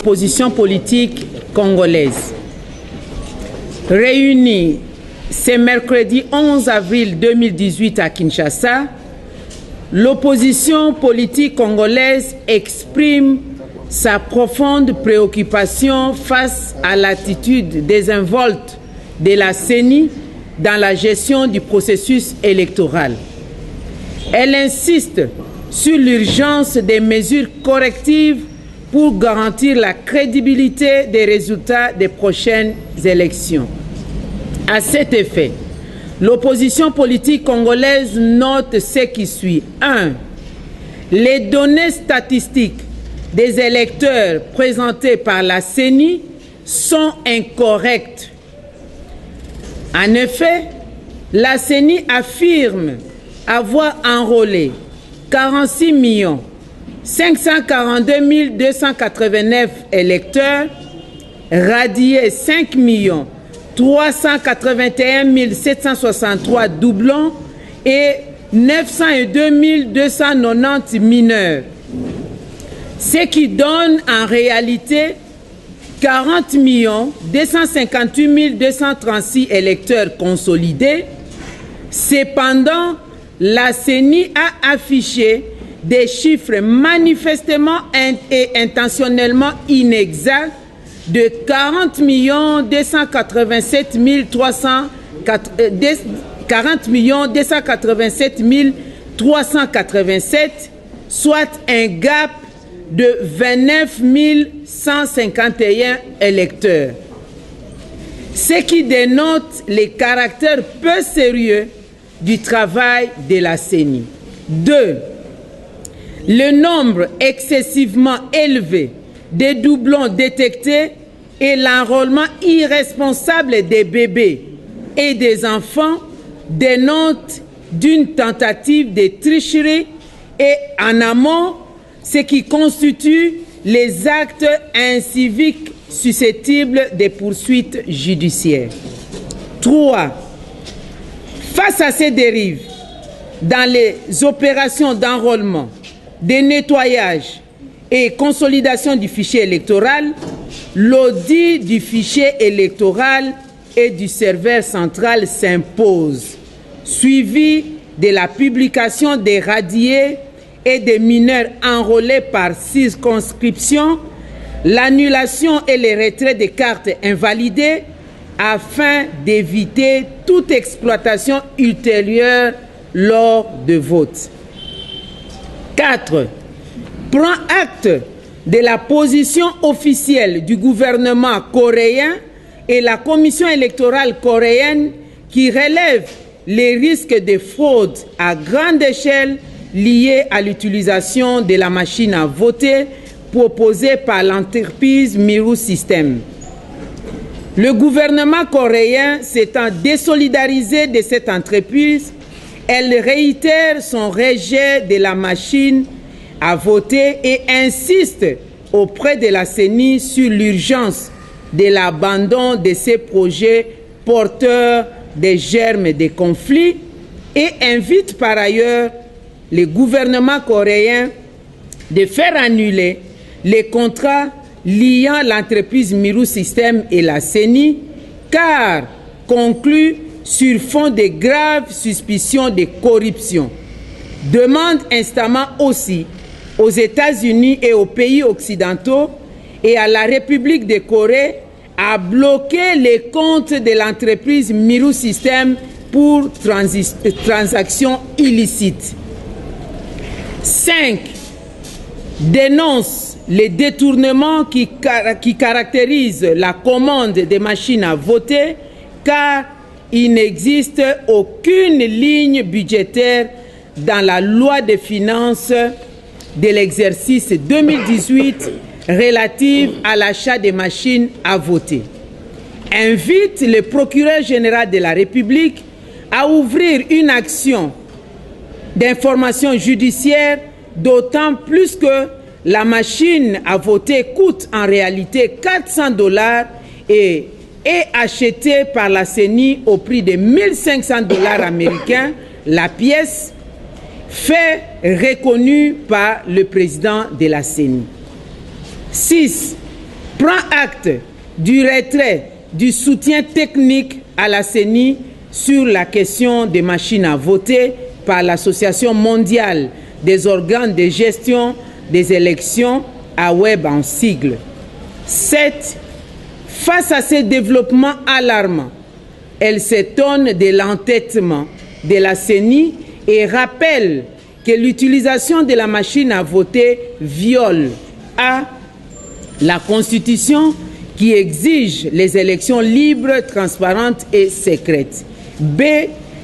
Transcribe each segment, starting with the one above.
Opposition politique congolaise. Réunie ce mercredi 11 avril 2018 à Kinshasa, l'opposition politique congolaise exprime sa profonde préoccupation face à l'attitude désinvolte de la CENI dans la gestion du processus électoral. Elle insiste sur l'urgence des mesures correctives pour garantir la crédibilité des résultats des prochaines élections. À cet effet, l'opposition politique congolaise note ce qui suit. 1. Les données statistiques des électeurs présentées par la CENI sont incorrectes. En effet, la CENI affirme avoir enrôlé 46 542 289 électeurs, radié 5 381 763 doublons et 902 290 mineurs. Ce qui donne en réalité 40 258 236 électeurs consolidés. Cependant, la CENI a affiché des chiffres manifestement et intentionnellement inexacts de 40 287 387, soit un gap de 29 151 électeurs. Ce qui dénote le caractère peu sérieux du travail de la CENI. 2. Le nombre excessivement élevé de doublons détectés et l'enrôlement irresponsable des bébés et des enfants dénotent d'une tentative de tricherie et en amont, ce qui constitue les actes inciviques susceptibles de poursuites judiciaires. 3. Face à ces dérives, dans les opérations d'enrôlement, de nettoyage et consolidation du fichier électoral, l'audit du fichier électoral et du serveur central s'impose, suivi de la publication des radiés et des mineurs enrôlés par circonscription, l'annulation et le retrait des cartes invalidées afin d'éviter toute exploitation ultérieure lors de vote. 4. Prend acte de la position officielle du gouvernement coréen et la commission électorale coréenne qui relève les risques de fraude à grande échelle liés à l'utilisation de la machine à voter proposée par l'entreprise Miru System. Le gouvernement coréen s'étant désolidarisé de cette entreprise, elle réitère son rejet de la machine à voter et insiste auprès de la CENI sur l'urgence de l'abandon de ces projets porteurs des germes de conflits et invite par ailleurs le gouvernement coréen de faire annuler les contrats liant l'entreprise Miru System et la CENI, car conclus sur fond de graves suspicions de corruption. Demande instamment aussi aux États-Unis et aux pays occidentaux et à la République de Corée à bloquer les comptes de l'entreprise Miru System pour transactions illicites. 5. Dénonce les détournements qui caractérisent la commande des machines à voter, car il n'existe aucune ligne budgétaire dans la loi de finances de l'exercice 2018 relative à l'achat des machines à voter. Invite le procureur général de la République à ouvrir une action d'information judiciaire, d'autant plus que la machine à voter coûte en réalité 400 $ et est achetée par la CENI au prix de 1 500 $ américains la pièce, fait reconnu par le président de la CENI. 6. Prend acte du retrait du soutien technique à la CENI sur la question des machines à voter par l'Association mondiale des organes de gestion des élections, AWEB en sigle. 7. Face à ces développements alarmants, elle s'étonne de l'entêtement de la CENI et rappelle que l'utilisation de la machine à voter viole A. la Constitution qui exige les élections libres, transparentes et secrètes. B.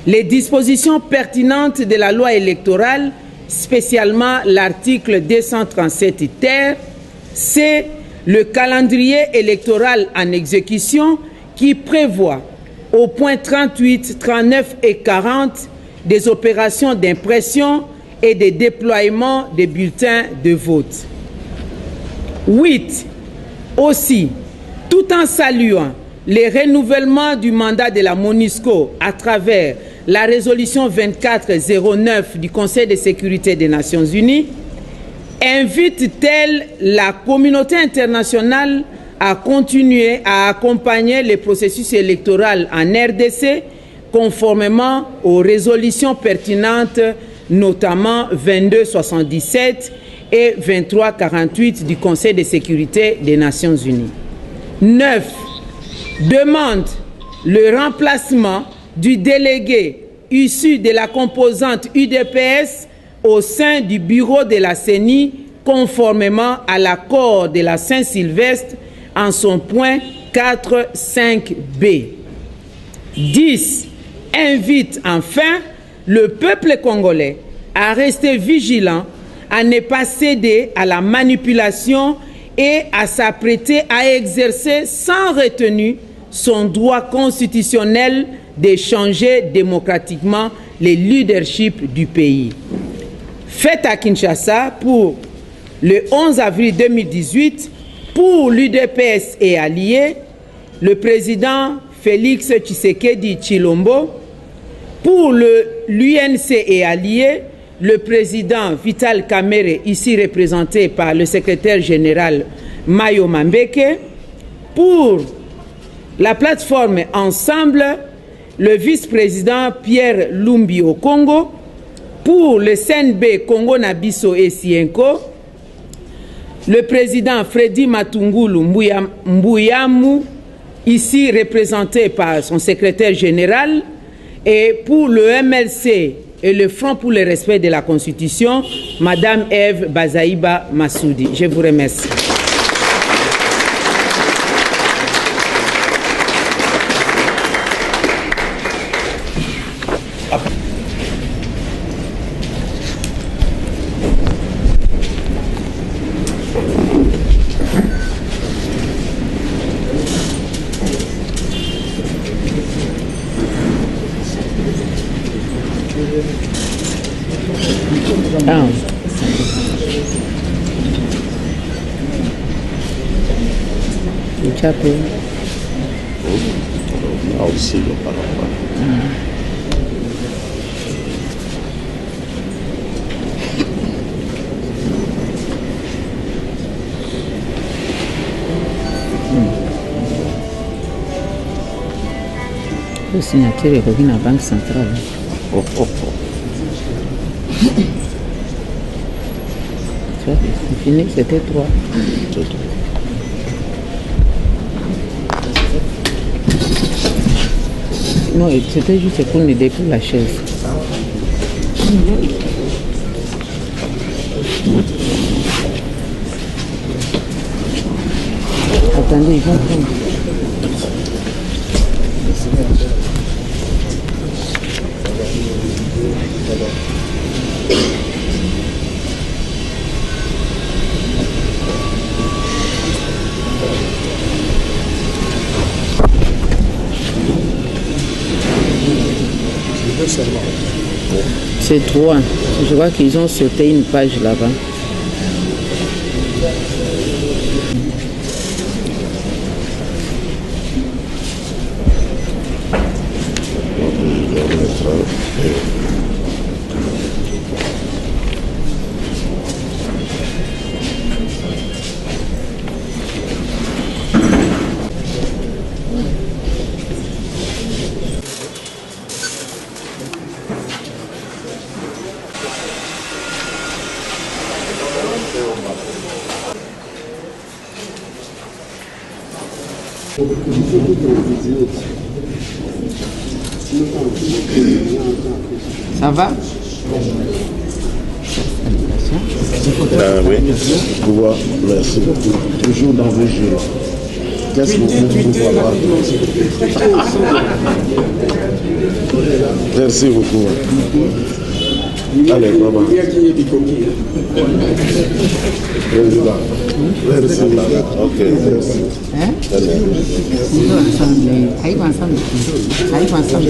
Les dispositions pertinentes de la loi électorale, spécialement l'article 237 ter. C. Le calendrier électoral en exécution qui prévoit au point 38, 39 et 40 des opérations d'impression et de déploiement des bulletins de vote. 8. Aussi, tout en saluant les renouvellements du mandat de la MONUSCO à travers la résolution 2409 du Conseil de sécurité des Nations Unies, invite-t-elle la communauté internationale à continuer à accompagner les processus électoraux en RDC conformément aux résolutions pertinentes, notamment 2277 et 2348 du Conseil de sécurité des Nations Unies. 9. Demande le remplacement du délégué issu de la composante UDPS au sein du bureau de la CENI conformément à l'accord de la Saint-Sylvestre en son point 4.5b. 10. Invite enfin le peuple congolais à rester vigilant, à ne pas céder à la manipulation et à s'apprêter à exercer sans retenue son droit constitutionnel de changer démocratiquement le leadership du pays. Fait à Kinshasa pour le 11 avril 2018 pour l'UDPS et alliés, le président Félix Tshisekedi Tshilombo, pour l'UNC et alliés, le président Vital Kamerhe, ici représenté par le secrétaire général Mayo Mambeke, pour la plateforme Ensemble, le vice-président Pierre Lumbi au Congo, pour le CNB Congo Nabiso et Sienko, le président Freddy Matungulu Mbuyamu, ici représenté par son secrétaire général, et pour le MLC et le Front pour le respect de la Constitution, Madame Ève Bazaïba Massoudi. Je vous remercie. Auxílio para o Le signature est revenu à la Banque centrale. Tu vois, c'est fini, c'était 3. Non, c'était juste pour nous déplier la chaise. Attendez, ils vont prendre. seulement. C'est 3. Je vois qu'ils ont sauté une page là-bas. Ça va? Oui, pouvoir, merci beaucoup. Toujours dans vos jeux. Qu'est-ce que vous pouvez avoir? Merci beaucoup. Allez, maman. Merci. Ok, merci. Hein? Ensemble.